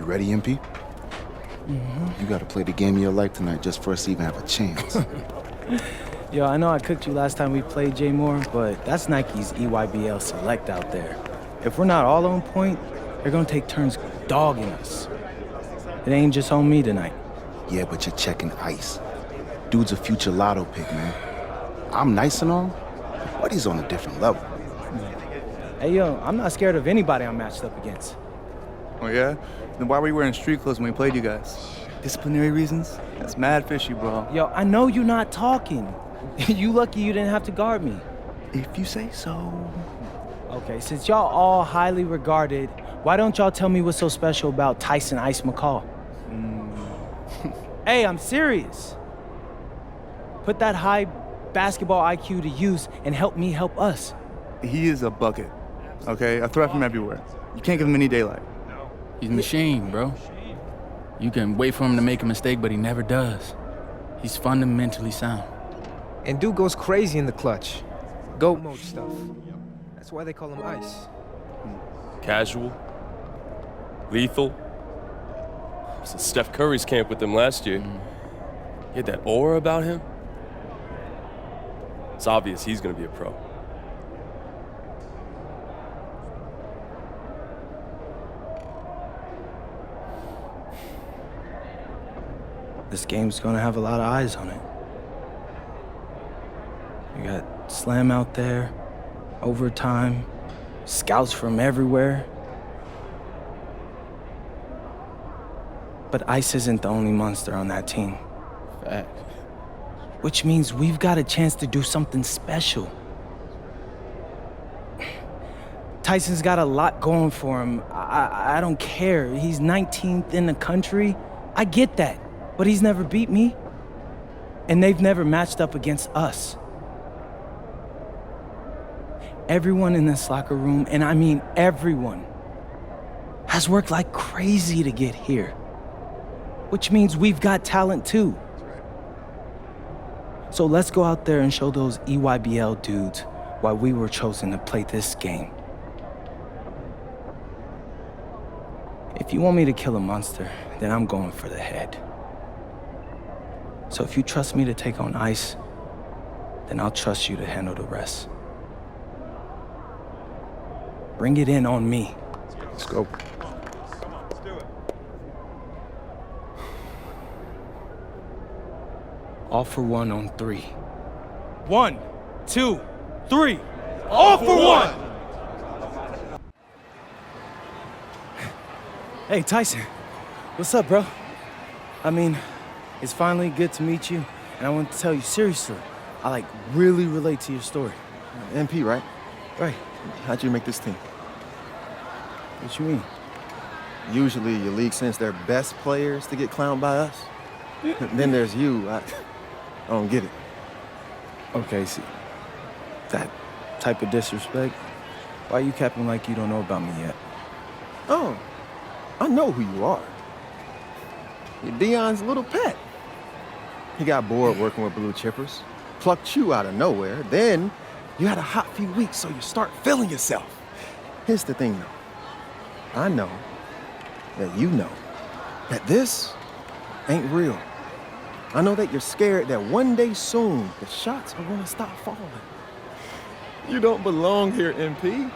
ready, MP? You gotta play the game of your life tonight just for us to even have a chance. Yo, I know I cooked you last time we played J Moore, but that's Nike's EYBL Select out there. If we're not all on point, they're gonna take turns dogging us. It ain't just on me tonight. Yeah, but you're checking ice. Dude's a future lotto pick, man. I'm nice and all, but he's on a different level. Hey, yo, I'm not scared of anybody I'm matched up against. Oh, yeah? Then why were you wearing street clothes when we played you guys? Disciplinary reasons? That's mad fishy, bro. Yo, I know you're not talking. You lucky you didn't have to guard me. If you say so. Okay, since y'all all highly regarded, why don't y'all tell me what's so special about Tyson Ice McCall? Hey, I'm serious. Put that high basketball IQ to use and help me help us. He is a bucket, okay? I threat from everywhere. You can't give him any daylight. He's a machine, bro. You can wait for him to make a mistake, but he never does. He's fundamentally sound. And dude goes crazy in the clutch. GOAT mode stuff. That's why they call him Ice. Casual. Lethal. I was at Steph Curry's camp with him last year. He had that aura about him. It's obvious he's gonna be a pro. This game's gonna have a lot of eyes on it. You got Slam out there, overtime, scouts from everywhere. But Ice isn't the only monster on that team. Fact. Which means we've got a chance to do something special. Tyson's got a lot going for him. I don't care. He's 19th in the country. I get that. But he's never beat me. And they've never matched up against us. Everyone in this locker room, and I mean everyone, has worked like crazy to get here. Which means we've got talent too. So let's go out there and show those EYBL dudes why we were chosen to play this game. If you want me to kill a monster, then I'm going for the head. So if you trust me to take on Ice, then I'll trust you to handle the rest. Bring it in on me. Let's go. All for one on 3. 1, 2, 3. All for one! Hey, Tyson. What's up, bro? I mean, it's finally good to meet you, and I want to tell you seriously, I really relate to your story. MP, right? Right. How'd you make this team? What you mean? Usually your league sends their best players to get clowned by us. Then there's you. I don't get it. Okay, see, that type of disrespect, why you capping like you don't know about me yet? Oh, I know who you are. You're Dion's little pet. He got bored working with blue chippers, plucked you out of nowhere, then you had a hot few weeks, so you start feeling yourself. Here's the thing, though. I know that you know that this ain't real. I know that you're scared that one day soon the shots are gonna stop falling. You don't belong here, MP.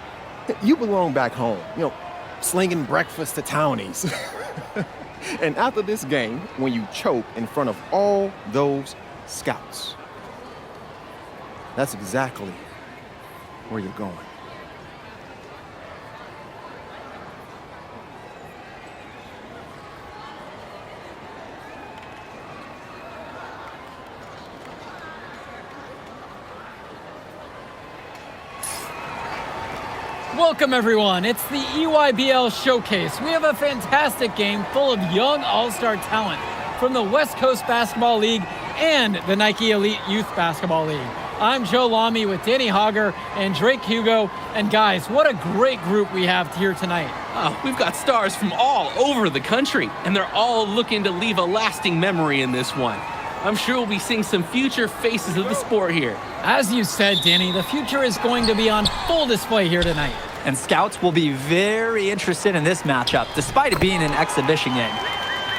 You belong back home, slinging breakfast to townies. And after this game, when you choke in front of all those scouts, that's exactly where you're going. Welcome, everyone. It's the EYBL Showcase. We have a fantastic game full of young all-star talent from the West Coast Basketball League and the Nike Elite Youth Basketball League. I'm Joe Lamy with Danny Hogger and Drake Hugo. And guys, what a great group we have here tonight. Oh, we've got stars from all over the country, and they're all looking to leave a lasting memory in this one. I'm sure we'll be seeing some future faces of the sport here. As you said, Danny, the future is going to be on full display here tonight. and scouts will be very interested in this matchup, despite it being an exhibition game.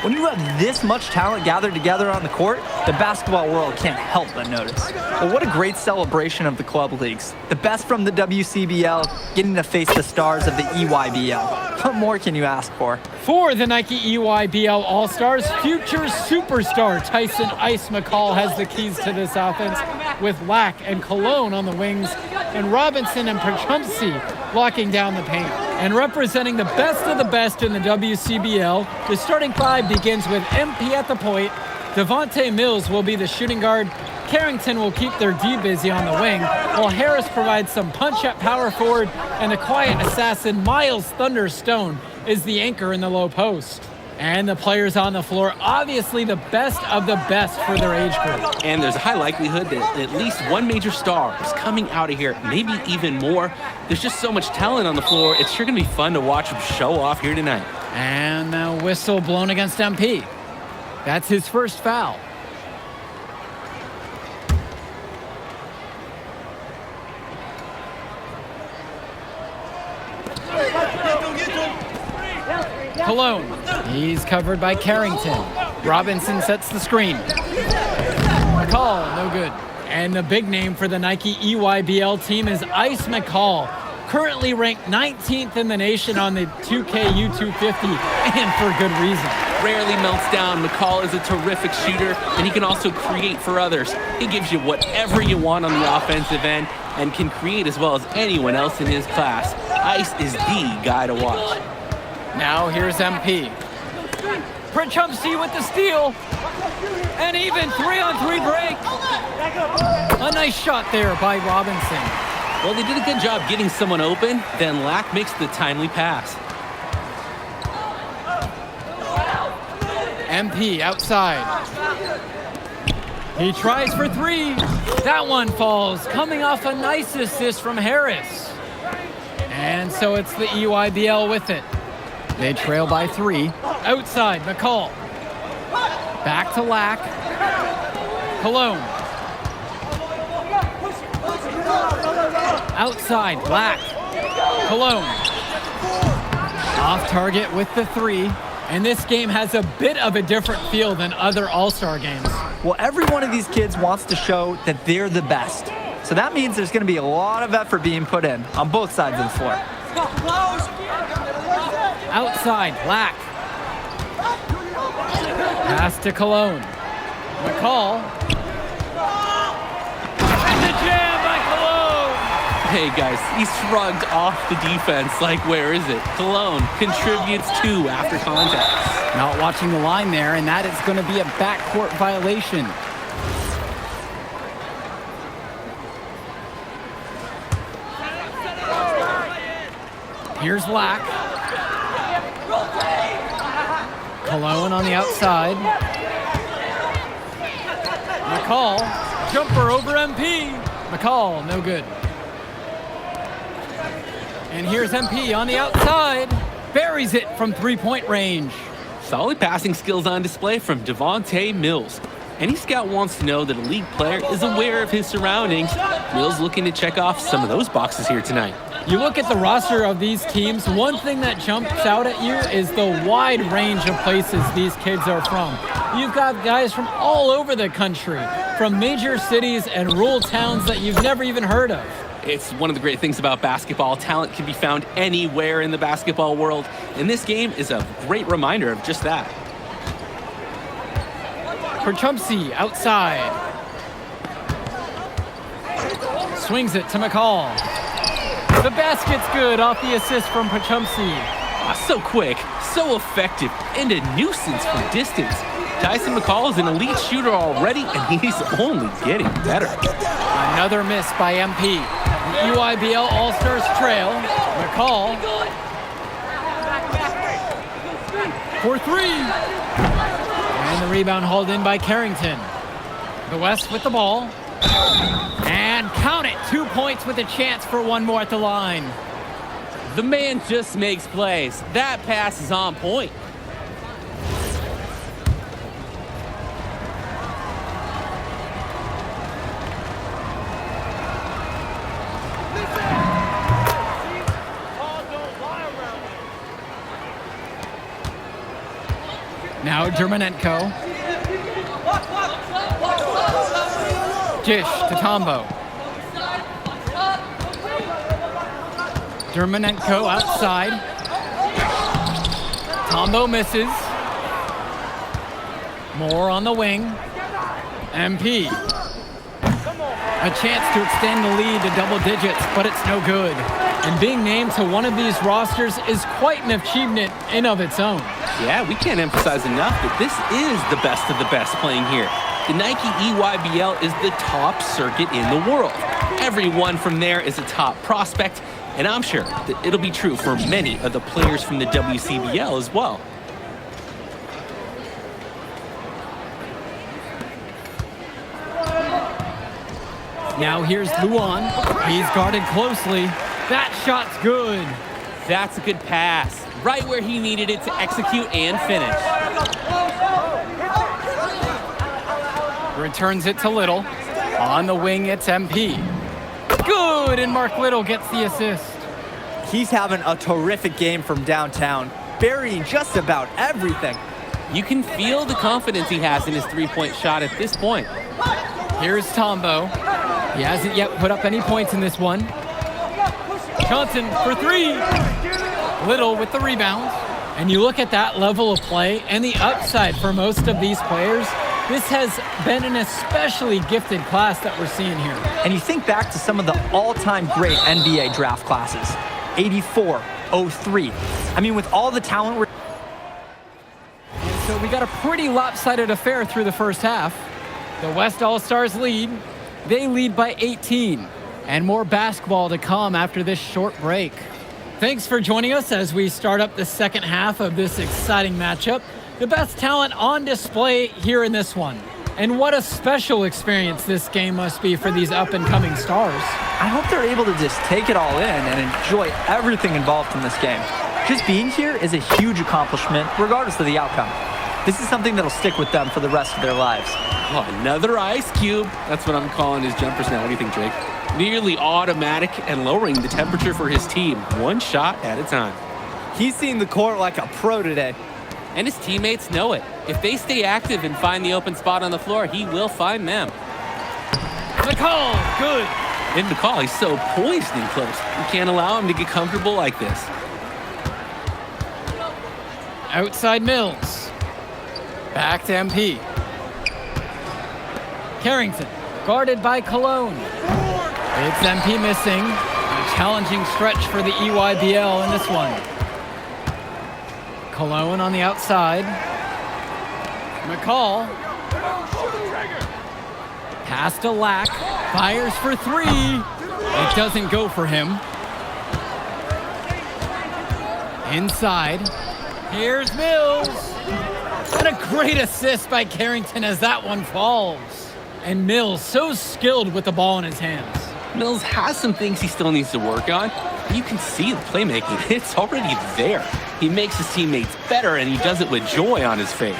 When you have this much talent gathered together on the court, the basketball world can't help but notice. But what a great celebration of the club leagues. The best from the WCBL getting to face the stars of the EYBL. What more can you ask for? For the Nike EYBL All-Stars, future superstar Tyson Ice McCall has the keys to this offense, with Lack and Cologne on the wings, and Robinson and Perchumsey locking down the paint. And representing the best in the WCBL, the starting five begins with MP at the point. Devontae Mills will be the shooting guard. Carrington will keep their D busy on the wing, while Harris provides some punch at power forward, and the quiet assassin Miles Thunderstone is the anchor in the low post. And the players on the floor, obviously the best of the best for their age group. And there's a high likelihood that at least one major star is coming out of here, maybe even more. There's just so much talent on the floor. It's sure going to be fun to watch them show off here tonight. And the whistle blown against MP. That's his first foul. Cologne. He's covered by Carrington. Robinson sets the screen. McCall, no good. And the big name for the Nike EYBL team is Ice McCall, currently ranked 19th in the nation on the 2K U250, and for good reason. Rarely melts down. McCall is a terrific shooter, and he can also create for others. He gives you whatever you want on the offensive end and can create as well as anyone else in his class. Ice is the guy to watch. Now here's MP. Perchumsey with the steal. And even 3-on-3 break. A nice shot there by Robinson. Well, they did a good job getting someone open. Then Lack makes the timely pass. MP outside. He tries for three. That one falls, coming off a nice assist from Harris. And so it's the EYBL with it. They trail by 3. Outside, McCall. Back to Lack. Cologne. Outside, Lack. Cologne. Off target with the 3. And this game has a bit of a different feel than other All-Star games. Well, every one of these kids wants to show that they're the best. So that means there's going to be a lot of effort being put in on both sides of the floor. Outside, Lack. Pass to Cologne. McCall. And the jam by Cologne. Hey guys, he shrugged off the defense like, where is it? Cologne contributes 2 after contact. Not watching the line there, and that is going to be a backcourt violation. Here's Lack. Cologne on the outside. McCall, jumper over MP. McCall, no good. And here's MP on the outside. Buries it from 3-point range. Solid passing skills on display from Devontae Mills. Any scout wants to know that a league player is aware of his surroundings. Mills looking to check off some of those boxes here tonight. You look at the roster of these teams, one thing that jumps out at you is the wide range of places these kids are from. You've got guys from all over the country, from major cities and rural towns that you've never even heard of. It's one of the great things about basketball. Talent can be found anywhere in the basketball world, and this game is a great reminder of just that. Perchumsey outside. Swings it to McCall. The basket's good off the assist from Perchumsey. So quick, so effective, and a nuisance from distance. Tyson McCall is an elite shooter already, and he's only getting better. Another miss by MP. The EYBL All-Stars trail. McCall. For 3. And the rebound hauled in by Carrington. The West with the ball. And count it, 2 points with a chance for one more at the line. The man just makes plays. That pass is on point. Now Dermonenko. Dish to Tombo. Dermonenko outside. Tombo misses. Moore on the wing. MP. A chance to extend the lead to double digits, but it's no good. And being named to one of these rosters is quite an achievement in of its own. Yeah, we can't emphasize enough that this is the best of the best playing here. The Nike EYBL is the top circuit in the world. Everyone from there is a top prospect, and I'm sure that it'll be true for many of the players from the WCBL as well. Now here's Luan. He's guarded closely. That shot's good. That's a good pass, right where he needed it to execute and finish. Returns it to Little. On the wing, it's MP. Good, and Mark Little gets the assist. He's having a terrific game from downtown, burying just about everything. You can feel the confidence he has in his three-point shot at this point. Here's Tombo. He hasn't yet put up any points in this one. Johnson for three. Little with the rebound. And you look at that level of play and the upside for most of these players. This has been an especially gifted class that we're seeing here. And you think back to some of the all-time great NBA draft classes. 84, 03. I mean, with all the talent we're... So we got a pretty lopsided affair through the first half. The West All-Stars lead. They lead by 18. And more basketball to come after this short break. Thanks for joining us as we start up the second half of this exciting matchup. The best talent on display here in this one. And what a special experience this game must be for these up-and-coming stars. I hope they're able to just take it all in and enjoy everything involved in this game. Just being here is a huge accomplishment, regardless of the outcome. This is something that'll stick with them for the rest of their lives. Oh, another ice cube. That's what I'm calling his jumpers now. What do you think, Drake? Nearly automatic and lowering the temperature for his team, one shot at a time. He's seeing the court like a pro today. And his teammates know it. If they stay active and find the open spot on the floor, he will find them. McCall, good. And McCall, he's so poised and close. You can't allow him to get comfortable like this. Outside Mills. Back to MP. Carrington, guarded by Cologne. It's MP missing. A challenging stretch for the EYBL in this one. Cologne on the outside. McCall. Pass to Lack. Fires for three. It doesn't go for him. Inside. Here's Mills. And a great assist by Carrington as that one falls. And Mills so skilled with the ball in his hands. Mills has some things he still needs to work on. You can see the playmaking. It's already there. He makes his teammates better, and he does it with joy on his face.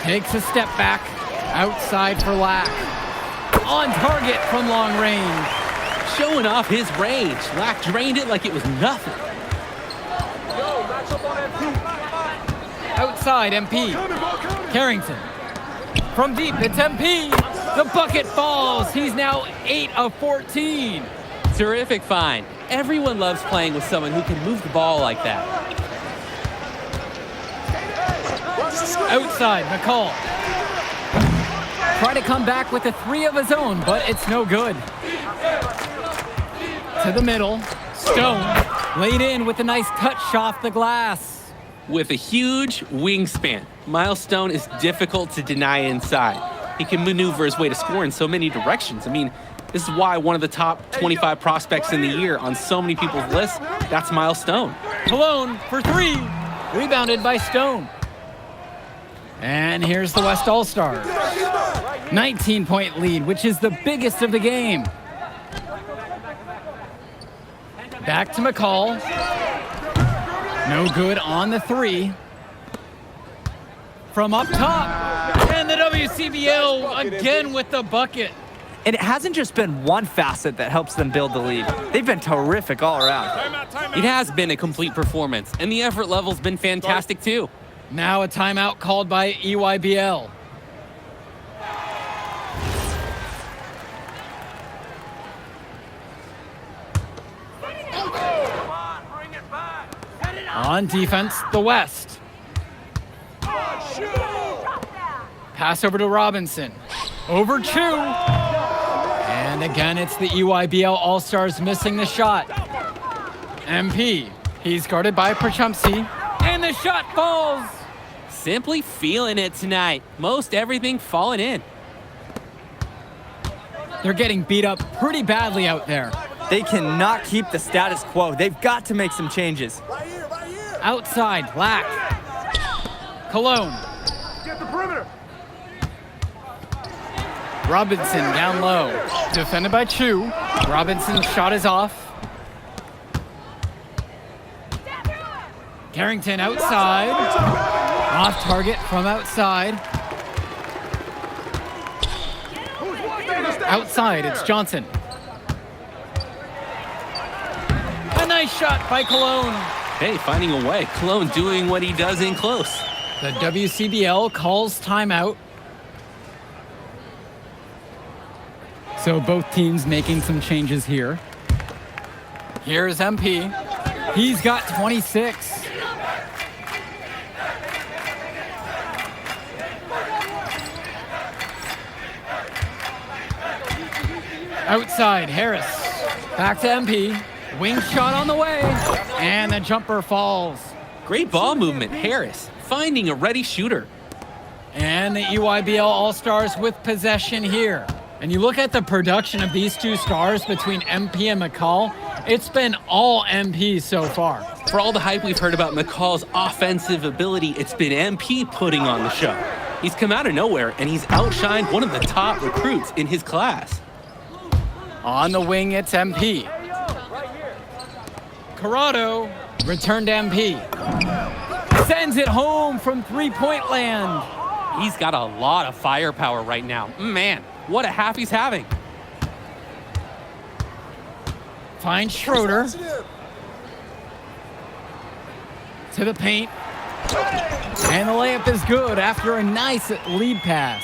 Takes a step back. Outside for Lack. On target from long range. Showing off his range. Lack drained it like it was nothing. Outside, MP. Carrington. From deep, it's MP. The bucket falls. He's now 8 of 14. Terrific find. Everyone loves playing with someone who can move the ball like that. Outside, McCall. Try to come back with a three of his own, but it's no good. To the middle. Stone laid in with a nice touch off the glass. With a huge wingspan, Miles Stone is difficult to deny inside. He can maneuver his way to score in so many directions. I mean, this is why one of the top 25 prospects in the year on so many people's lists, that's Miles Stone. Cologne for three. Rebounded by Stone. And here's the West All-Stars. 19-point lead, which is the biggest of the game. Back to McCall. No good on the three. From up top. And the WCBL again with the bucket. And it hasn't just been one facet that helps them build the lead. They've been terrific all around. It has been a complete performance, and the effort level's been fantastic too. Now a timeout called by EYBL. On defense, the West. Pass over to Robinson. Over Chu. And again, it's the EYBL All-Stars missing the shot. MP. He's guarded by Prachumsky. And the shot falls. Simply feeling it tonight. Most everything falling in. They're getting beat up pretty badly out there. They cannot keep the status quo. They've got to make some changes. Outside, Black. Cologne. Get the perimeter. Robinson down low. Defended by Chu. Robinson's shot is off. Carrington outside. Off target from outside. Outside, it's Johnson. A nice shot by Cologne. Hey, finding a way. Cologne doing what he does in close. The WCBL calls timeout. So both teams making some changes here. Here's MP. He's got 26. Outside, Harris. Back to MP. Wing shot on the way. And the jumper falls. Great ball movement, Harris. Finding a ready shooter. And the EYBL All-Stars with possession here. And you look at the production of these two stars between MP and McCall, it's been all MP so far. For all the hype we've heard about McCall's offensive ability, it's been MP putting on the show. He's come out of nowhere, and he's outshined one of the top recruits in his class. On the wing, it's MP. Corrado, return to MP. Sends it home from three-point land. He's got a lot of firepower right now. Man, what a half he's having. Finds Schroeder. To the paint. And the layup is good after a nice lead pass.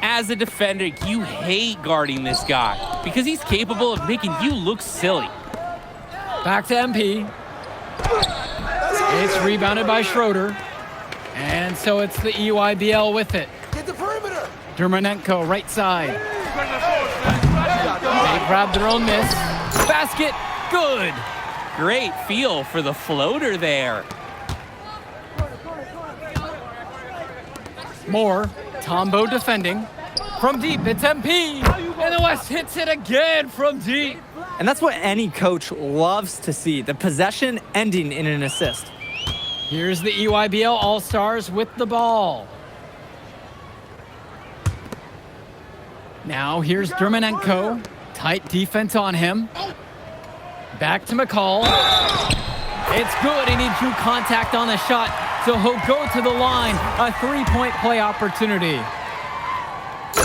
As a defender, you hate guarding this guy because he's capable of making you look silly. Back to MP. It's rebounded by Schroeder. And so it's the EYBL with it. Get the perimeter. Dermonenko, right side. They grab their own miss. Basket, good. Great feel for the floater there. Moore, Tombo defending. From deep, it's MP. And the West hits it again from deep. And that's what any coach loves to see, the possession ending in an assist. Here's the EYBL All-Stars with the ball. Now here's Dermonenko. Tight defense on him. Back to McCall. It's good, and he drew contact on the shot, so he'll go to the line. A three-point play opportunity.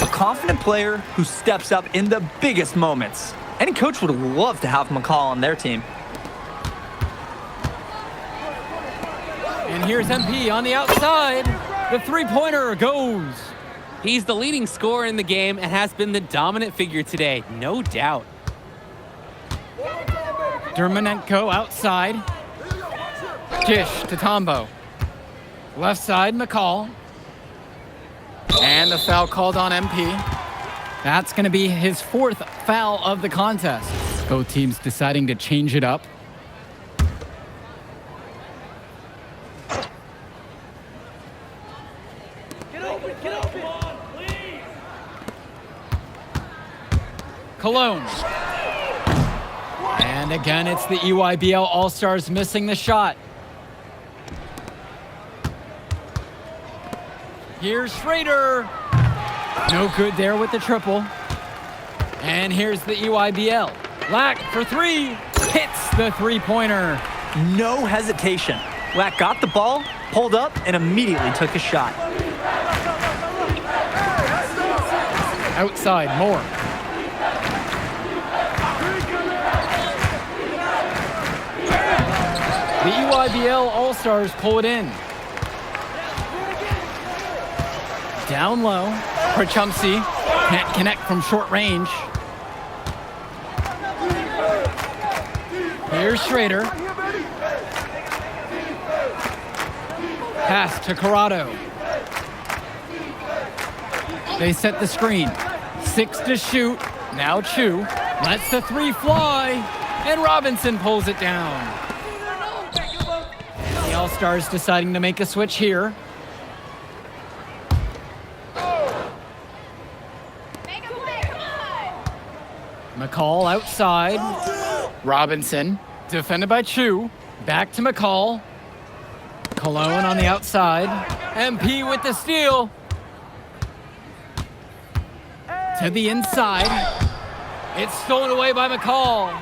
A confident player who steps up in the biggest moments. Any coach would love to have McCall on their team. And here's MP on the outside. The three-pointer goes. He's the leading scorer in the game and has been the dominant figure today, no doubt. Dermonenko outside. Dish to Tombo. Left side, McCall. And the foul called on MP. That's going to be his fourth foul of the contest. Both teams deciding to change it up. Cologne. And again, it's the EYBL All-Stars missing the shot. Here's Schrader. No good there with the triple. And here's the EYBL. Lack for three. Hits the three-pointer. No hesitation. Lack got the ball, pulled up, and immediately took a shot. Outside, Moore. The EYBL All-Stars pull it in. Down low. Prachumsky can't connect from short range. Here's Schrader. Pass to Corrado. They set the screen. 6 to shoot. Now Chu lets the 3 fly, and Robinson pulls it down. The All-Stars deciding to make a switch here. McCall outside. Robinson, defended by Chu. Back to McCall. Cologne on the outside. MP with the steal. To the inside. It's stolen away by McCall.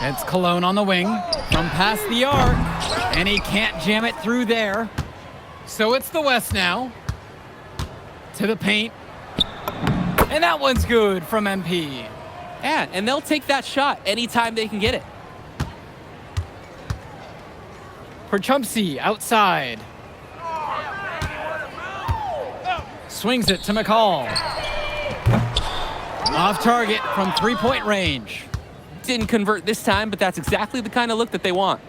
It's Cologne on the wing from past the arc, and he can't jam it through there. So it's the West now. To the paint. And that one's good from MP. Yeah, and they'll take that shot anytime they can get it. Prachumsky outside. Swings it to McCall. Off target from 3-point range. Didn't convert this time, but that's exactly the kind of look that they want.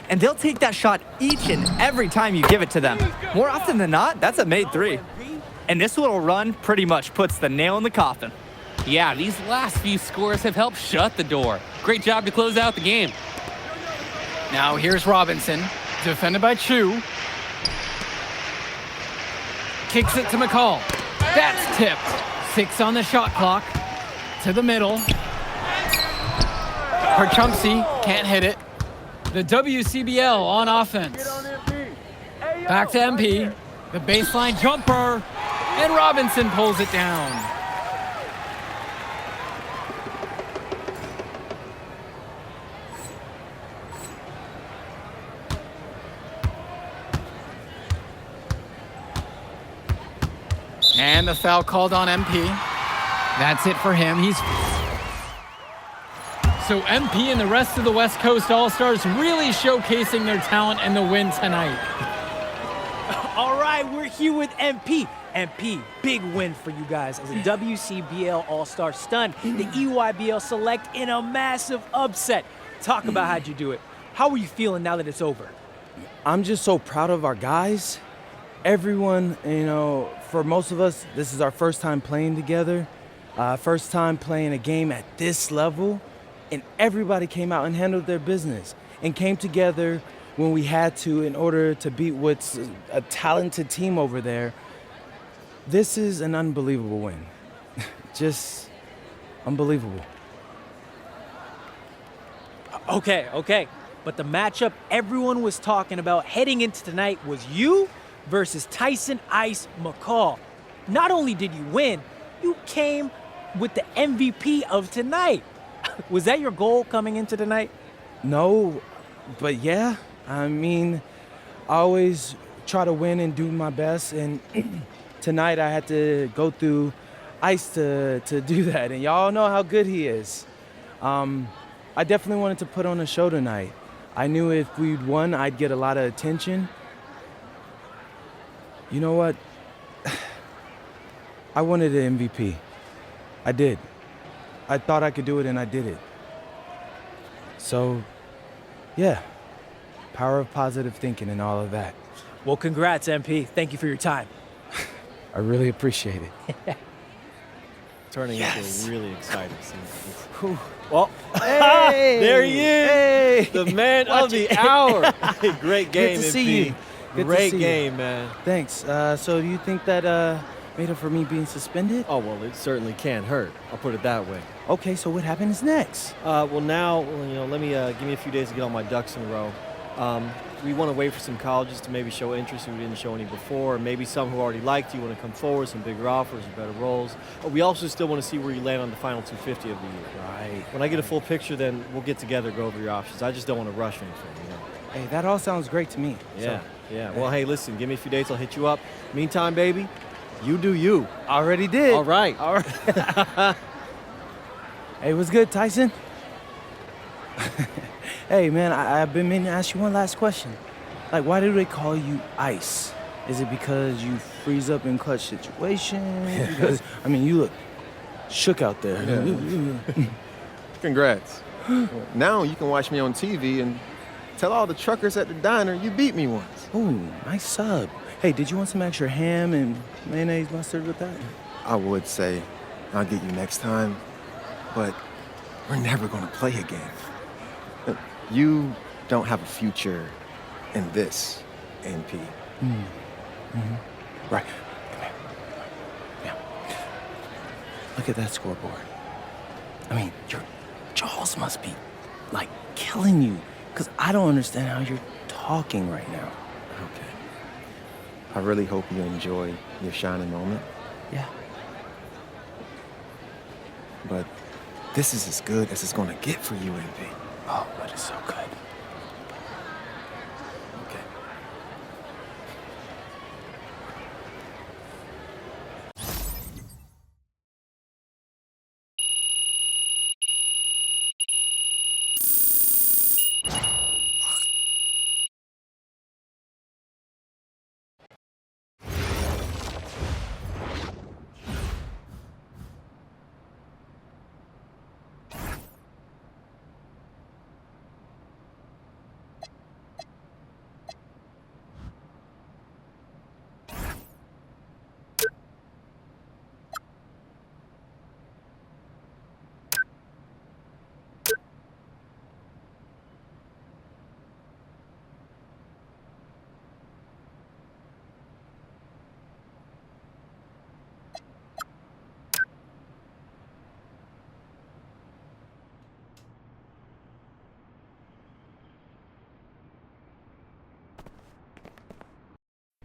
And they'll take that shot each and every time you give it to them. More often than not, that's a made 3. And this little run pretty much puts the nail in the coffin. Yeah, these last few scores have helped shut the door. Great job to close out the game. Now here's Robinson, defended by Chu. Kicks it to McCall. That's tipped. 6 on the shot clock. To the middle. Prachumsky can't hit it. The WCBL on offense. Back to MP. The baseline jumper. And Robinson pulls it down. And the foul called on MP. That's it for him. So MP and the rest of the West Coast All-Stars really showcasing their talent in the win tonight. All right, we're here with MP. MP, big win for you guys as a WCBL All-Star stunned the EYBL Select in a massive upset. Talk about how'd you do it. How are you feeling now that it's over? I'm just so proud of our guys. Everyone, for most of us, this is our first time playing together, first time playing a game at this level, and everybody came out and handled their business and came together when we had to in order to beat what's a talented team over there. This is an unbelievable win. Just unbelievable. Okay. But the matchup everyone was talking about heading into tonight was you versus Tyson Ice McCall. Not only did you win, you came with the MVP of tonight. Was that your goal coming into tonight? No, but yeah. I mean, I always try to win and do my best, and tonight I had to go through Ice to do that, and y'all know how good he is. I definitely wanted to put on a show tonight. I knew if we'd won, I'd get a lot of attention. You know what? I wanted an MVP. I did. I thought I could do it, and I did it. So, yeah. Power of positive thinking and all of that. Well, congrats, MP. Thank you for your time. I really appreciate it. Turning into a really exciting scene. Well, hey, there he is. Hey, the man of the hour. Great game, Good to MP. see you. Good Great to see game, you. man. Thanks. So do you think that made up for me being suspended? Oh, well, it certainly can't hurt. I'll put it that way. Okay, so what happens next? Well, now, let me give me a few days to get all my ducks in a row. We want to wait for some colleges to maybe show interest who didn't show any before. Maybe some who already liked you want to come forward, some bigger offers or better roles. But we also still want to see where you land on the final 250 of the year. Right. When I get a full picture, then we'll get together, go over your options. I just don't want to rush anything, Hey, that all sounds great to me. Yeah, So, yeah. Well, hey, listen, give me a few days, I'll hit you up. Meantime, baby, you do you. already did. All right. All right. Hey, what's good, Tyson? Hey, man, I've been meaning to ask you one last question. Like, why do they call you Ice? Is it because you freeze up in clutch situations? Because, I mean, you look shook out there. Congrats. Now you can watch me on TV and tell all the truckers at the diner you beat me once. Ooh, nice sub. Hey, did you want some extra ham and mayonnaise mustard with that? I would say I'll get you next time, but we're never gonna play again. You don't have a future in this, NP. Right. Come here. Yeah. Look at that scoreboard. I mean, your jaws must be, like, killing you. Because I don't understand how you're talking right now. Okay. I really hope you enjoy your shining moment. Yeah. But this is as good as it's gonna get for you, NP. Oh, but it's so good. Okay.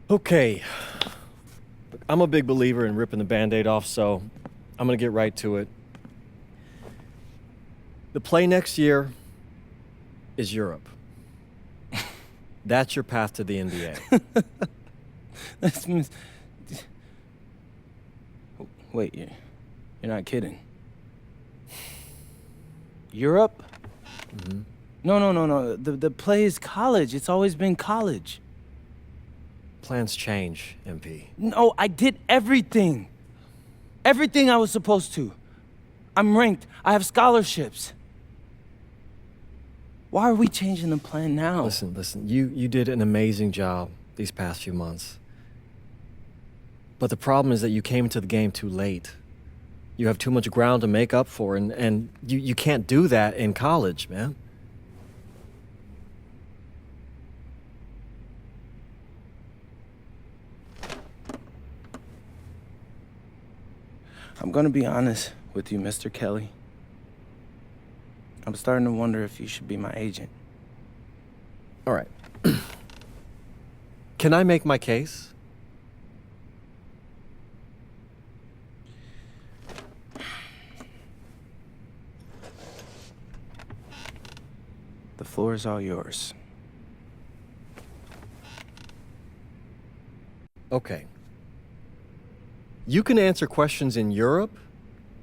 Okay. Look, I'm a big believer in ripping the Band-Aid off, so I'm going to get right to it. The play next year is Europe. That's your path to the NBA. That's Wait, you're not kidding. Europe? Mm-hmm. No. The play is college. It's always been college. Plans change, MP. No, I did everything. Everything I was supposed to. I'm ranked. I have scholarships. Why are we changing the plan now? Listen. You did an amazing job these past few months. But the problem is that you came into the game too late. You have too much ground to make up for, and you can't do that in college, man. I'm gonna be honest with you, Mr. Kelly. I'm starting to wonder if you should be my agent. All right. Can I make my case? The floor is all yours. Okay. You can answer questions in Europe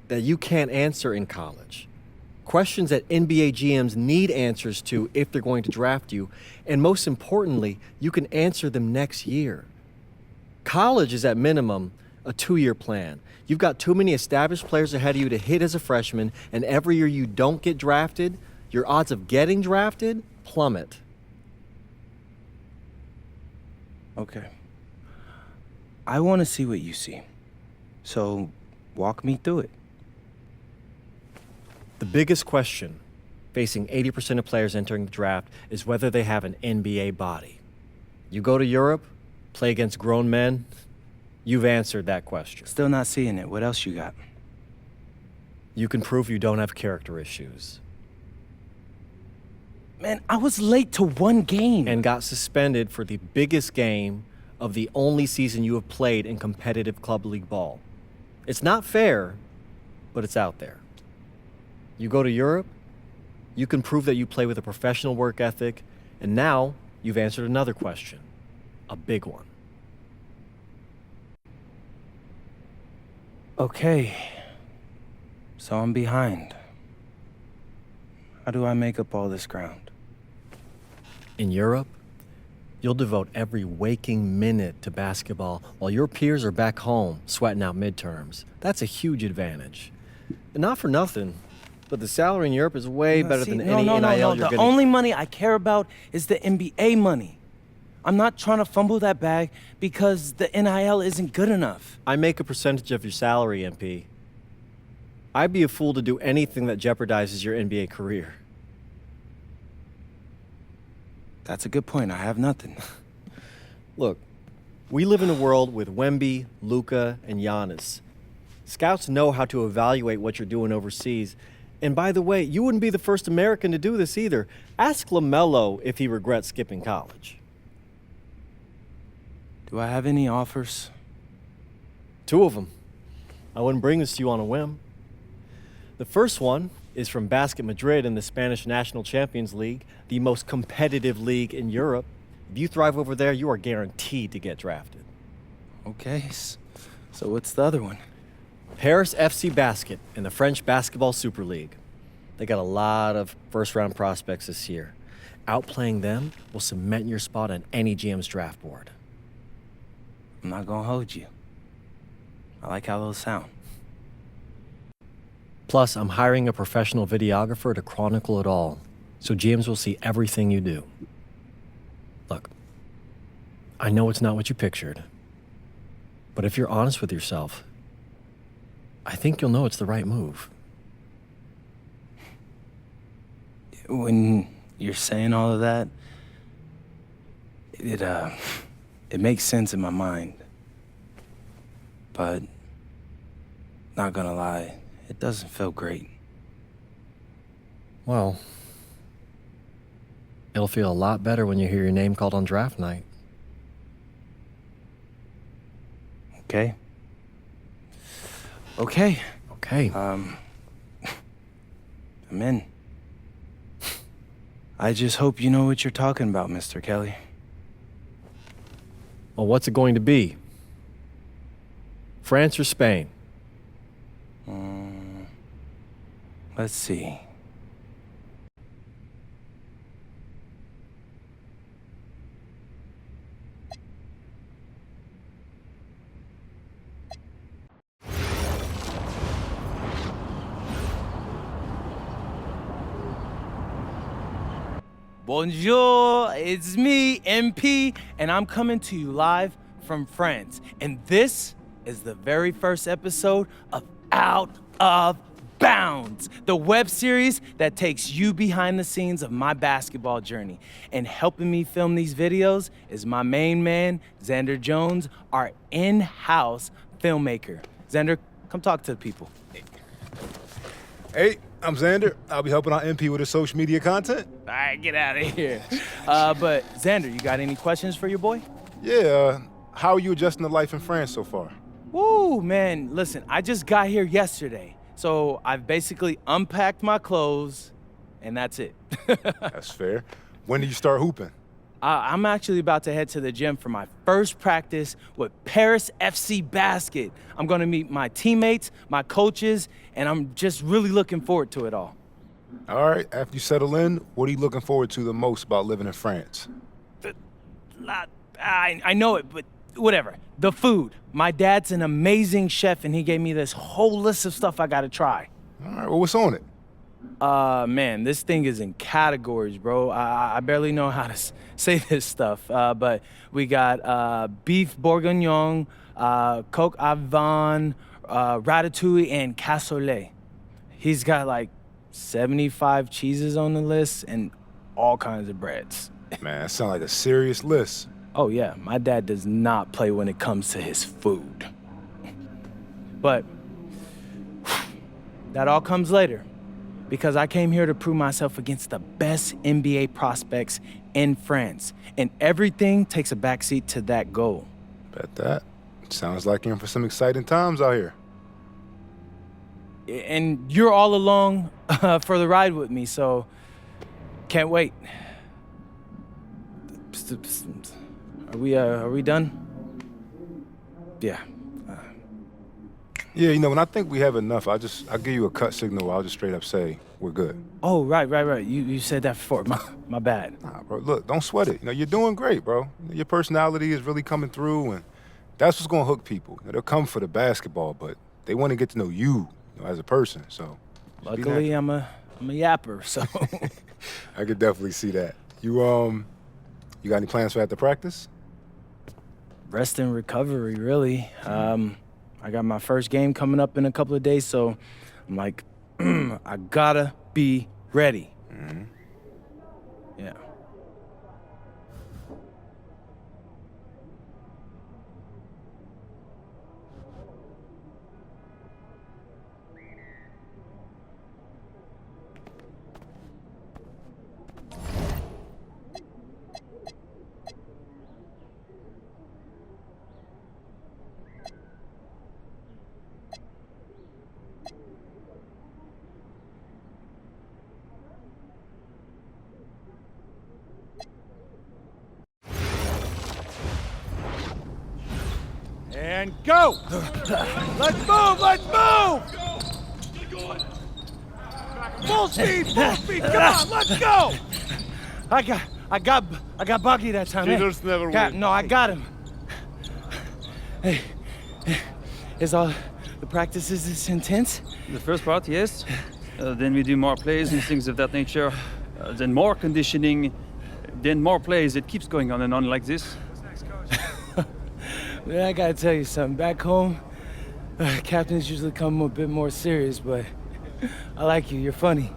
that you can't answer in college. Questions that NBA GMs need answers to if they're going to draft you. And most importantly, you can answer them next year. College is at minimum a 2-year plan. You've got too many established players ahead of you to hit as a freshman, and every year you don't get drafted, your odds of getting drafted plummet. Okay. I want to see what you see. So, walk me through it. The biggest question facing 80% of players entering the draft is whether they have an NBA body. You go to Europe, play against grown men, you've answered that question. Still not seeing it. What else you got? You can prove you don't have character issues. Man, I was late to one game. And got suspended for the biggest game of the only season you have played in competitive club league ball. It's not fair, but it's out there. You go to Europe, you can prove that you play with a professional work ethic, and now you've answered another question, a big one. Okay, so I'm behind. How do I make up all this ground? In Europe, You'll devote every waking minute to basketball while your peers are back home sweating out midterms. That's a huge advantage. And not for nothing, but the salary in Europe is way better than any NIL you're The getting. only money I care about is the NBA money. I'm not trying to fumble that bag because the NIL isn't good enough. I make a percentage of your salary, MP. I'd be a fool to do anything that jeopardizes your NBA career. That's a good point. I have nothing. Look, we live in a world with Wemby, Luka, and Giannis. Scouts know how to evaluate what you're doing overseas. And by the way, you wouldn't be the first American to do this either. Ask LaMelo if he regrets skipping college. Do I have any offers? 2 of them. I wouldn't bring this to you on a whim. The first one is from Basket Madrid in the Spanish National Champions League, the most competitive league in Europe. If you thrive over there, you are guaranteed to get drafted. Okay, so what's the other one? Paris FC Basket in the French Basketball Super League. They got a lot of first-round prospects this year. Outplaying them will cement your spot on any GM's draft board. I'm not gonna hold you. I like how those sound. Plus, I'm hiring a professional videographer to chronicle it all, so GMs will see everything you do. Look, I know it's not what you pictured, but if you're honest with yourself, I think you'll know it's the right move. When you're saying all of that, it makes sense in my mind. But, not gonna lie, it doesn't feel great. Well, it'll feel a lot better when you hear your name called on draft night. Okay? Okay. Okay. I'm in. I just hope you know what you're talking about, Mr. Kelly. Well, what's it going to be? France or Spain? Let's see. Bonjour, it's me, MP, and I'm coming to you live from France. And this is the very first episode of Out of Bounds, the web series that takes you behind the scenes of my basketball journey. And helping me film these videos is my main man, Xander Jones, our in-house filmmaker. Xander, come talk to the people. Hey, I'm Xander. I'll be helping out MP with his social media content. All right, get out of here. But Xander, you got any questions for your boy? Yeah, how are you adjusting to life in France so far? Woo, man, listen, I just got here yesterday. So I've basically unpacked my clothes, and that's it. That's fair. When do you start hooping? I'm actually about to head to the gym for my first practice with Paris FC Basket. I'm gonna meet my teammates, my coaches, and I'm just really looking forward to it all. All right, after you settle in, what are you looking forward to the most about living in France? I know it, but whatever. The food. My dad's an amazing chef, and he gave me this whole list of stuff I gotta try. All right, well, what's on it? Man, this thing is in categories, bro. I barely know how to say this stuff, but we got beef bourguignon, coq au vin, ratatouille, and cassoulet. He's got like 75 cheeses on the list and all kinds of breads. Man, that sounds like a serious list. Oh yeah, my dad does not play when it comes to his food. But that all comes later, because I came here to prove myself against the best NBA prospects in France, and everything takes a backseat to that goal. Bet that. Sounds like you're in for some exciting times out here. And you're all along for the ride with me, so can't wait. Are we done? Yeah. Yeah, when I think we have enough, I'll give you a cut signal. I'll just straight up say we're good. Oh, right. You said that before. My bad. Nah, bro, look, don't sweat it. You're doing great, bro. Your personality is really coming through, and that's what's gonna hook people. They'll come for the basketball, but they want to get to know you, as a person. So, luckily, I'm a yapper, so. I could definitely see that. You got any plans for after practice? Rest and recovery, really. I got my first game coming up in a couple of days, so I'm like, I gotta be ready. Mm-hmm. Yeah. And go! Let's move! Let's move! Full speed! Full speed! Come on, let's go! I got Bucky that time. Cheaters never win. No, I got him. Hey, is all the practices this intense? The first part, yes. Then we do more plays and things of that nature. Then more conditioning. Then more plays. It keeps going on and on like this. Man, I gotta tell you something. Back home, captains usually come a bit more serious, but I like you. You're funny.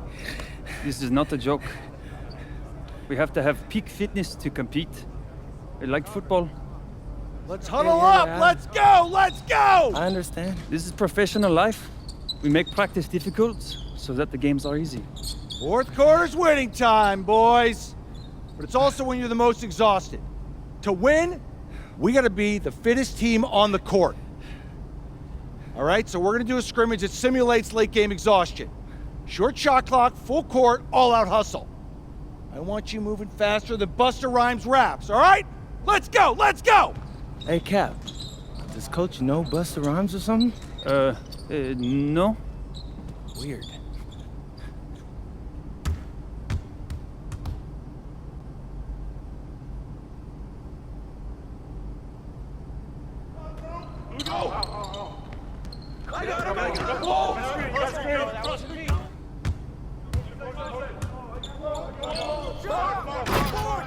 This is not a joke. We have to have peak fitness to compete. Like football. Let's huddle up! Let's go! Let's go! I understand. This is professional life. We make practice difficult so that the games are easy. Fourth quarter's winning time, boys. But it's also when you're the most exhausted. To win, we gotta be the fittest team on the court. All right, so we're gonna do a scrimmage that simulates late game exhaustion. Short shot clock, full court, all out hustle. I want you moving faster than Busta Rhymes raps, all right? Let's go, let's go! Hey, Cap, does Coach know Busta Rhymes or something? No. Weird.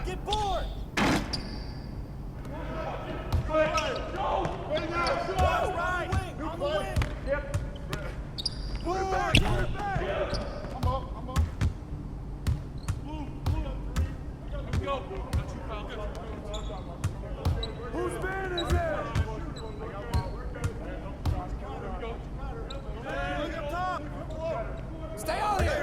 Get bored! Whose band is it? Stay on here!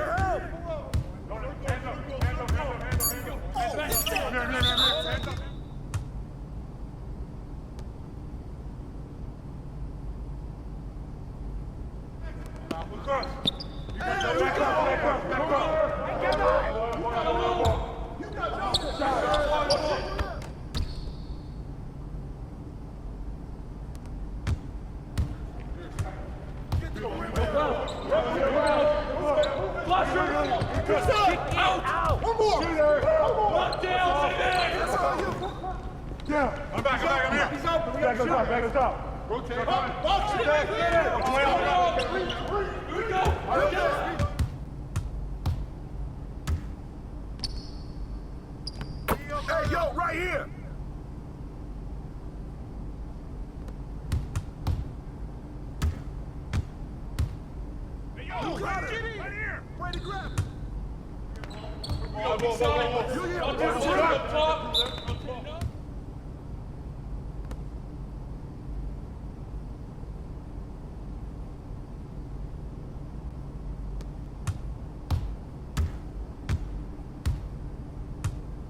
Hey, yo, right here! Hey, yo, grab it! Right here! Brady, grab it!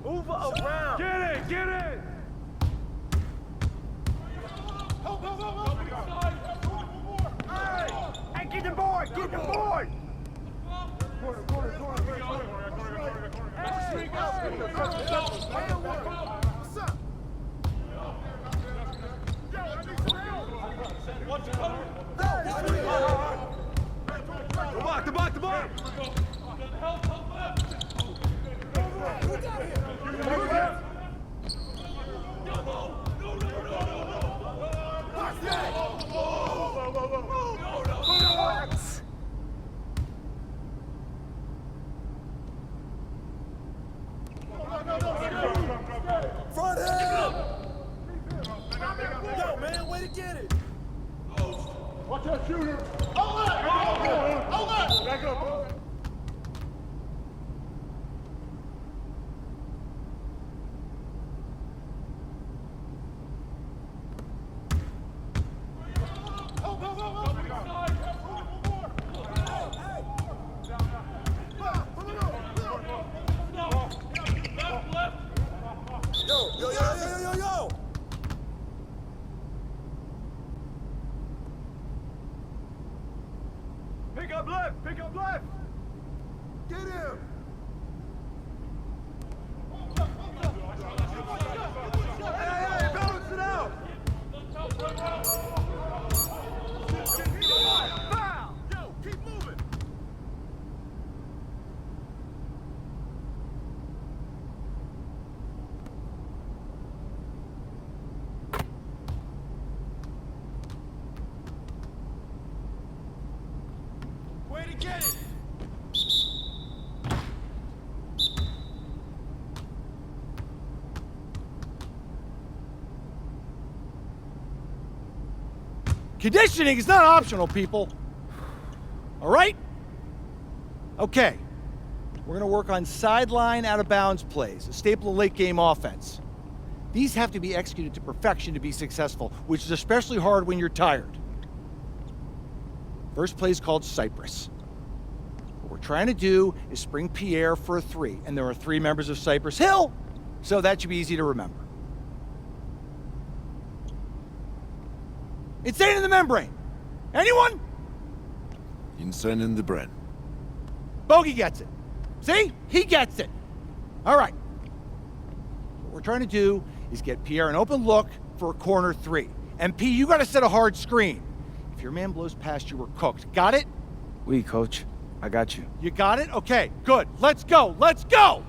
Move around! Get it! Get it! Hey, get the boy! Get the boy! Corner. get it. Watch that shooter. Hold it. Back up. Yo. Pick up left. Get him. Hey, balance it out. Foul. Yo, keep moving. Way to get it! Conditioning is not optional, people. All right? Okay. We're going to work on sideline out-of-bounds plays, a staple of late-game offense. These have to be executed to perfection to be successful, which is especially hard when you're tired. First play is called Cypress. What we're trying to do is spring Pierre for a 3, and there are 3 members of Cypress Hill, so that should be easy to remember. Insane in the membrane. Anyone? Insane in the brain. Bogey gets it. See? He gets it. All right. What we're trying to do is get Pierre an open look for a corner 3. And P, you got to set a hard screen. If your man blows past you, we're cooked. Got it? Oui, coach. I got you. You got it? Okay, good. Let's go. Let's go.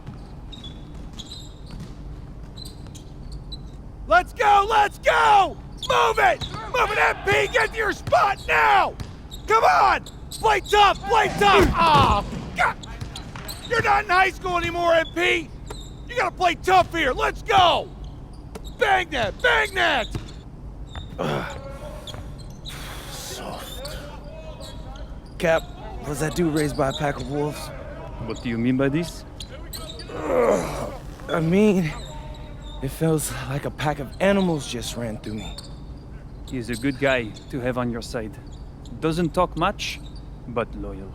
Let's go. Let's go. Move it. Move it, MP. Get to your spot now. Come on. Play tough. Play tough. Ah, God. You're not in high school anymore, MP. You got to play tough here. Let's go. Bang that. Bang that. Soft. Cap, was that dude raised by a pack of wolves? What do you mean by this? I mean, it feels like a pack of animals just ran through me. He's a good guy to have on your side. Doesn't talk much, but loyal.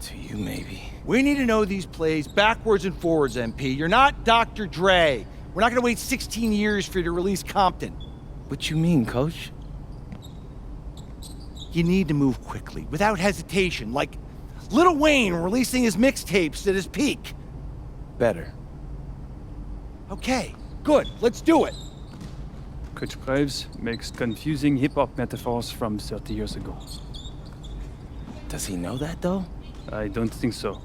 To you, maybe. We need to know these plays backwards and forwards, MP. You're not Dr. Dre. We're not going to wait 16 years for you to release Compton. What you mean, coach? You need to move quickly, without hesitation, like Lil Wayne releasing his mixtapes at his peak. Better. Okay, good. Let's do it. Coach Graves makes confusing hip-hop metaphors from 30 years ago. Does he know that, though? I don't think so.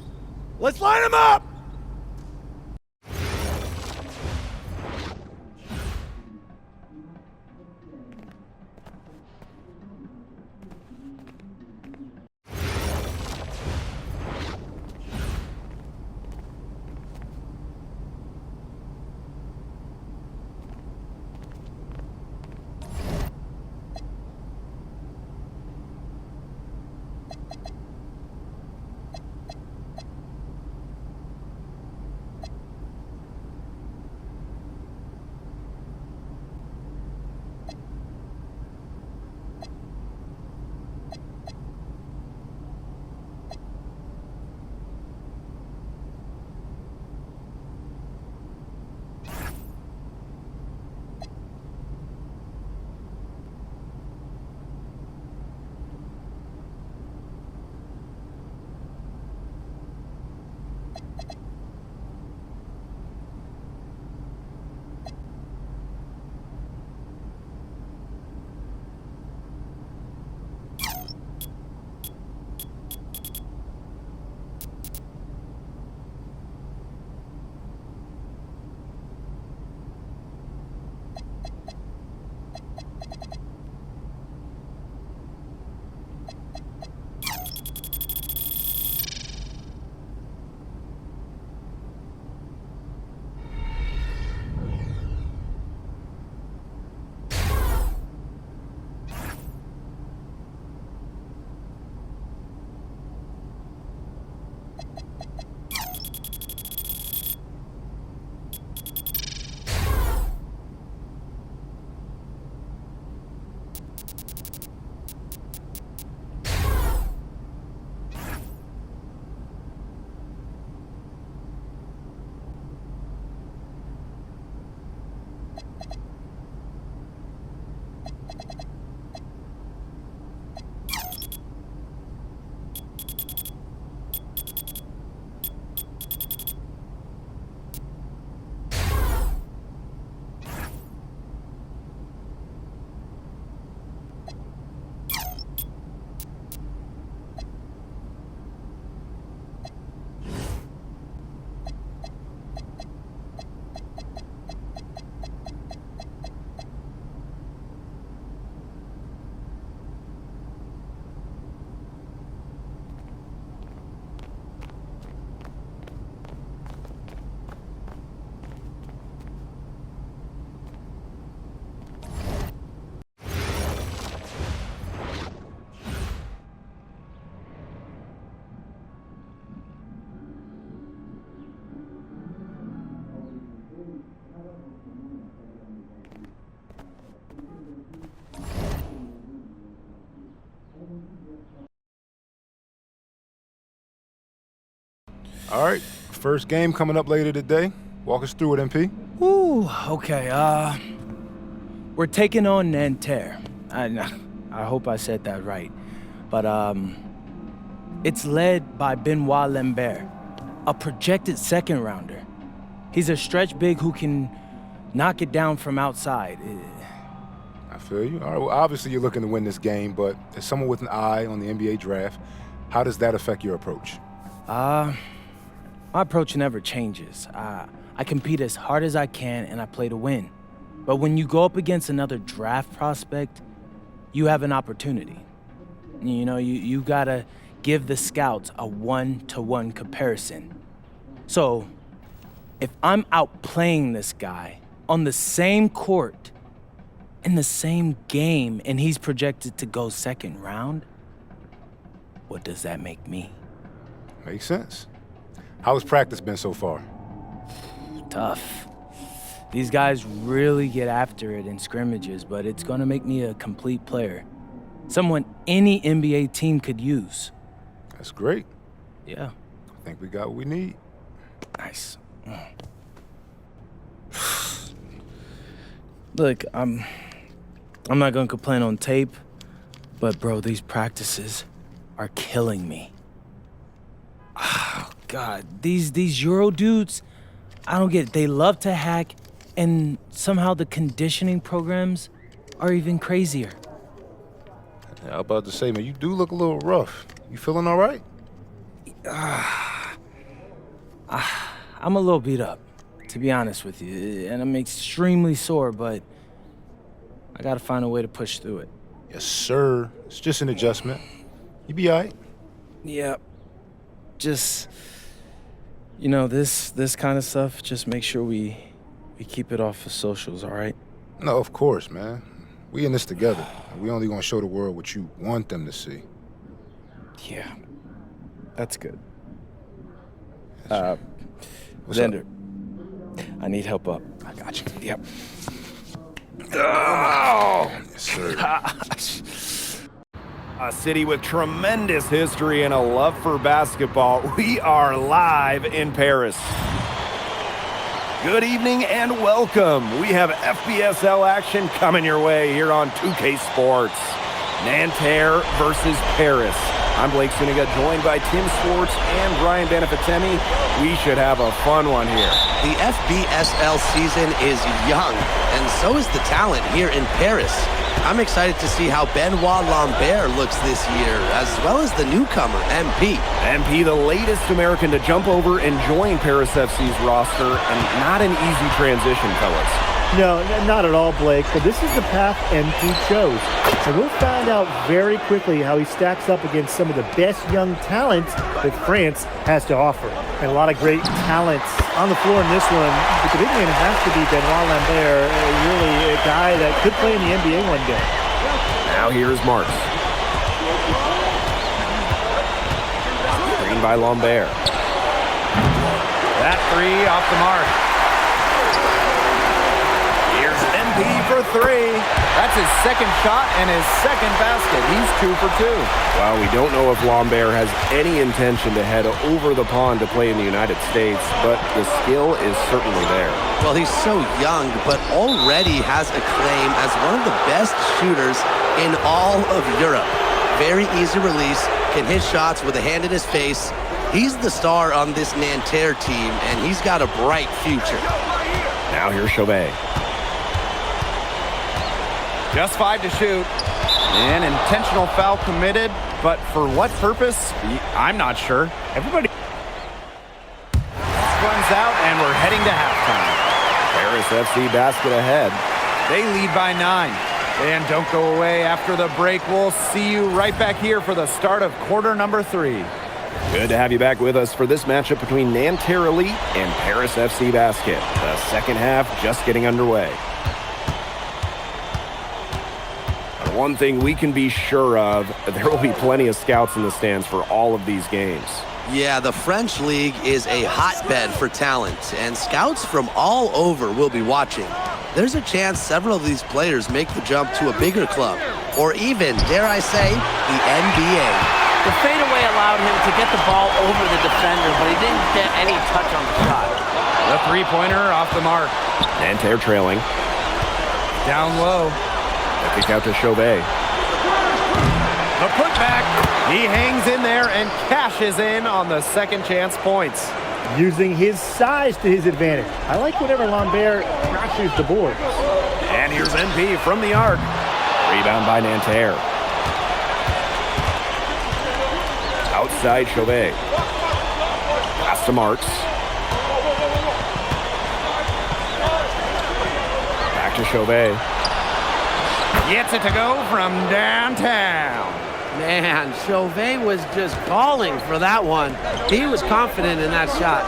Let's line him up! All right, first game coming up later today. Walk us through it, MP. Ooh, okay. We're taking on Nanterre. I hope I said that right. But, it's led by Benoit Lambert, a projected second rounder. He's a stretch big who can knock it down from outside. I feel you. All right, well, obviously you're looking to win this game, but as someone with an eye on the NBA draft, how does that affect your approach? My approach never changes. I compete as hard as I can and I play to win. But when you go up against another draft prospect, you have an opportunity. You know, you gotta give the scouts a one-to-one comparison. So, if I'm outplaying this guy on the same court, in the same game, and he's projected to go second round, what does that make me? Makes sense. How has practice been so far? Tough. These guys really get after it in scrimmages, but it's gonna make me a complete player. Someone any NBA team could use. That's great. Yeah. I think we got what we need. Nice. Look, I'm not gonna complain on tape, but bro, these practices are killing me. Oh, God, these Euro dudes, I don't get it. They love to hack, and somehow the conditioning programs are even crazier. Yeah, I was about to say, man, you do look a little rough. You feeling all right? I'm a little beat up, to be honest with you, and I'm extremely sore, but I gotta find a way to push through it. Yes, sir. It's just an adjustment. You be all right. Yeah. Just, you know, this kind of stuff, just make sure we keep it off of socials, all right? No, of course, man. We in this together. We only gonna show the world what you want them to see. Yeah. That's good. What's Xander, I need help up. I got you. Yep. Oh! Yes, sir. Gosh. A city with tremendous history and a love for basketball. We are live in Paris. Good evening and welcome. We have FBSL action coming your way here on 2K Sports. Nanterre versus Paris. I'm Blake Suniga, joined by Tim Swartz and Brian Benefitemi. We should have a fun one here. The FBSL season is young, and so is the talent here in Paris. I'm excited to see how Benoit Lambert looks this year, as well as the newcomer, MP. MP, the latest American to jump over and join Paris FC's roster, and not an easy transition, fellas. No, not at all, Blake, but this is the path MP chose. And we'll find out very quickly how he stacks up against some of the best young talent that France has to offer. And a lot of great talents on the floor in this one. But the big man has to be Benoit Lambert, really a guy that could play in the NBA one day. Now here's Marks. Screen by Lambert. That three off the mark. For three. That's his second shot and his second basket. He's 2 for 2. Well, we don't know if Lambert has any intention to head over the pond to play in the United States, but the skill is certainly there. Well, he's so young, but already has a claim as one of the best shooters in all of Europe. Very easy release, can hit shots with a hand in his face. He's the star on this Nanterre team, and he's got a bright future. Now here's Chauvet. Just 5 to shoot. An intentional foul committed, but for what purpose? I'm not sure. Everybody runs out, and we're heading to halftime. Paris FC basket ahead. They lead by 9. And don't go away after the break. We'll see you right back here for the start of quarter number 3. Good to have you back with us for this matchup between Nanterre Elite and Paris FC Basket. The second half just getting underway. One thing we can be sure of, there will be plenty of scouts in the stands for all of these games. Yeah, the French league is a hotbed for talent, and scouts from all over will be watching. There's a chance several of these players make the jump to a bigger club, or even, dare I say, the NBA. The fadeaway allowed him to get the ball over the defender, but he didn't get any touch on the shot. The three-pointer off the mark. Nanterre trailing. Down low. The kick out to Chauvet. The putback. He hangs in there and cashes in on the second chance points. Using his size to his advantage. I like whenever Lambert crashes the board. And here's MP from the arc. Rebound by Nanterre. Outside Chauvet. Pass to Marks. Back to Chauvet. Gets it to go from downtown. Man, Chauvet was just calling for that one. He was confident in that shot.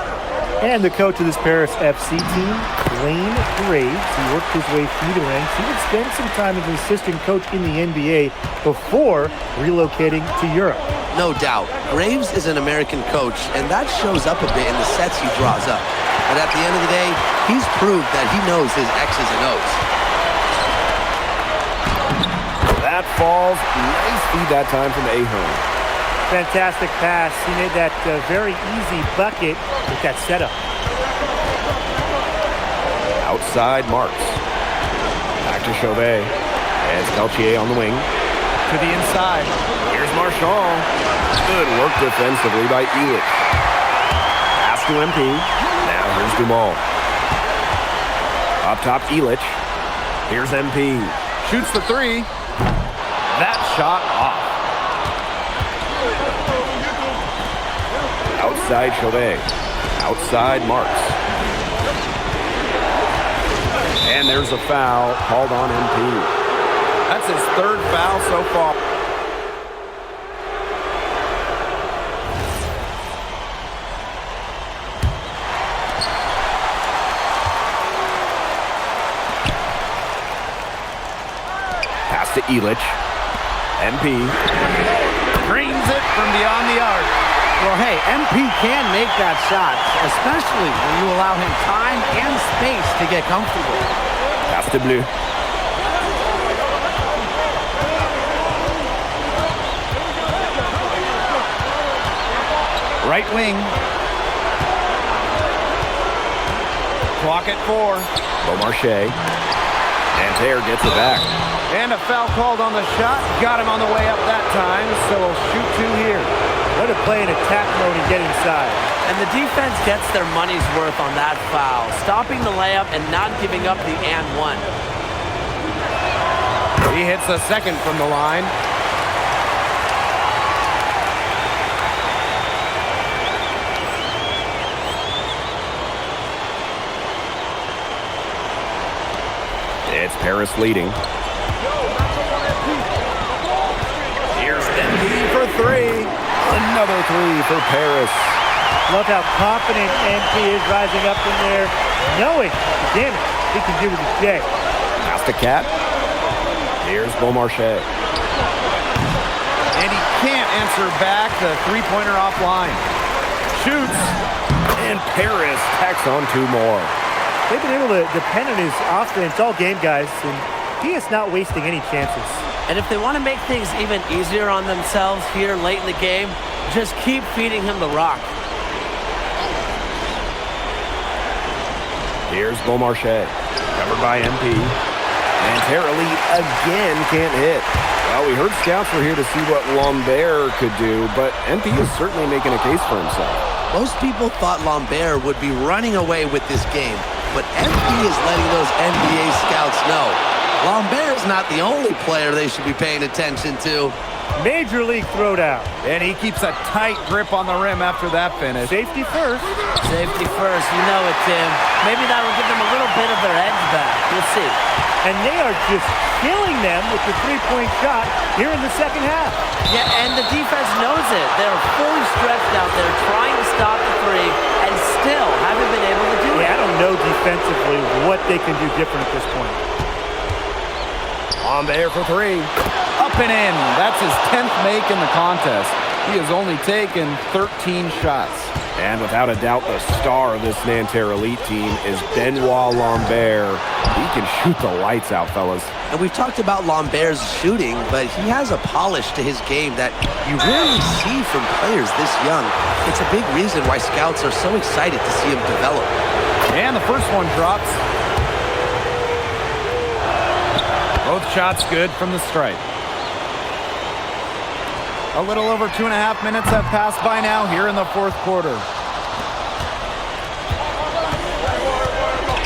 And the coach of this Paris FC team, Blaine Graves, he worked his way through the ranks. He would spend some time as an assistant coach in the NBA before relocating to Europe. No doubt. Graves is an American coach, and that shows up a bit in the sets he draws up. But at the end of the day, he's proved that he knows his X's and O's. That falls. Nice feed that time from Ahern. Fantastic pass. He made that very easy bucket with that setup. Outside Marks. Back to Chauvet. As Peltier on the wing. To the inside. Here's Marchand. Good work defensively by Elich. Pass to MP. Now here's Dumal. Up top Elich. Here's MP. Shoots the three. That shot off. Outside Chauvet. Outside Marks. And there's a foul called on MP. That's his third foul so far. Pass to Elich. MP. Drains it from beyond the arc. Well, hey, MP can make that shot, especially when you allow him time and space to get comfortable. Pass to Bleu. Right wing. Clock at 4. Beaumarchais. Nanterre gets it back. And a foul called on the shot. Got him on the way up that time, so we'll shoot 2 here. Way to play in attack mode and get inside. And the defense gets their money's worth on that foul, stopping the layup and not giving up the and one. He hits the second from the line. It's Paris leading. Here's MP for 3. Another 3 for Paris. Love how confident MP is rising up in there, knowing the damage he can do with his J. Pass to Cat. Here's Beaumarchais. And he can't answer back the three-pointer offline. Shoots. And Paris tacks on 2 more. They've been able to depend on his offense all game, guys, and he is not wasting any chances. And if they want to make things even easier on themselves here late in the game, just keep feeding him the rock. Here's Beaumarchais. Covered by MP. Nanterre again can't hit. Well, we heard scouts were here to see what Lambert could do, but MP is certainly making a case for himself. Most people thought Lambert would be running away with this game, but MP is letting those NBA scouts know Lambert's not the only player they should be paying attention to. Major league throwdown. And he keeps a tight grip on the rim after that finish. Safety first. Safety first, you know it, Tim. Maybe that will give them a little bit of their edge back. We'll see. And they are just killing them with the three-point shot here in the second half. Yeah, and the defense knows it. They're fully stretched out there trying to stop the three and still haven't been able to do it. Yeah, I don't know defensively what they can do different at this point. Lambert for 3. Up and in. That's his 10th make in the contest. He has only taken 13 shots. And without a doubt, the star of this Nanterre elite team is Benoit Lambert. He can shoot the lights out, fellas. And we've talked about Lambert's shooting, but he has a polish to his game that you rarely see from players this young. It's a big reason why scouts are so excited to see him develop. And the first one drops. Both shots good from the stripe. A little over 2.5 minutes have passed by now here in the fourth quarter.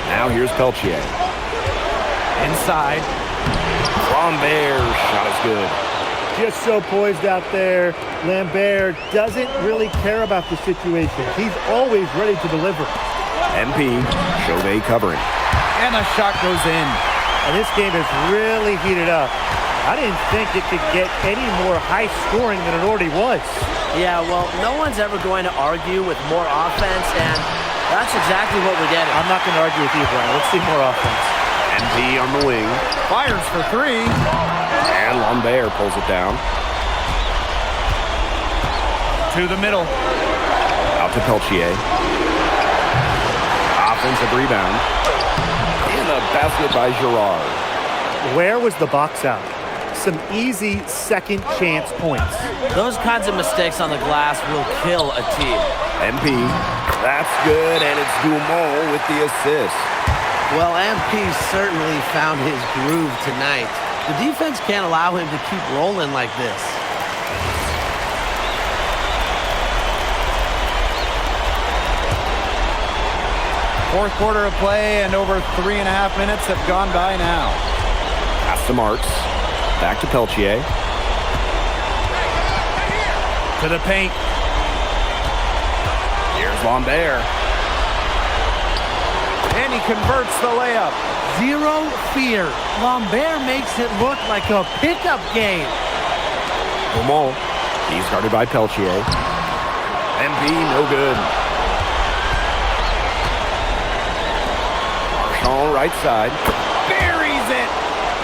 Now here's Peltier. Inside. Lambert's shot is good. Just so poised out there. Lambert doesn't really care about the situation. He's always ready to deliver. MP, Chauvet covering. And the shot goes in. And this game has really heated up. I didn't think it could get any more high scoring than it already was. Yeah, well, no one's ever going to argue with more offense, and that's exactly what we're getting. I'm not going to argue with you, Brian. Let's see more offense. MP on the wing. Fires for three. And Lambert pulls it down. To the middle. Out to Peltier. Offensive rebound. And a basket by Girard. Where was the box out? Some easy second chance points. Those kinds of mistakes on the glass will kill a team. MP, that's good, and it's Dumont with the assist. Well, MP certainly found his groove tonight. The defense can't allow him to keep rolling like this. Fourth quarter of play, and over 3.5 minutes have gone by now. Pass to Marks. Back to Peltier. To the paint. Here's Lambert. And he converts the layup. Zero fear. Lambert makes it look like a pickup game. Dumont. He's guarded by Peltier. MP, no good. Marchand, right side. Buries it.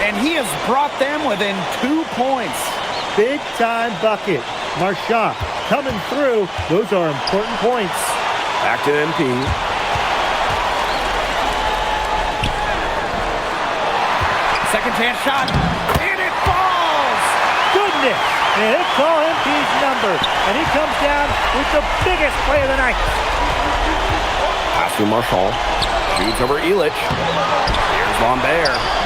And he has brought them within 2 points. Big time bucket. Marchand coming through. Those are important points. Back to MP. Second chance shot. And it falls. Goodness. And they call MP's number. And he comes down with the biggest play of the night. Pass to Marchand. Shoots over Elich. Here's Lambert.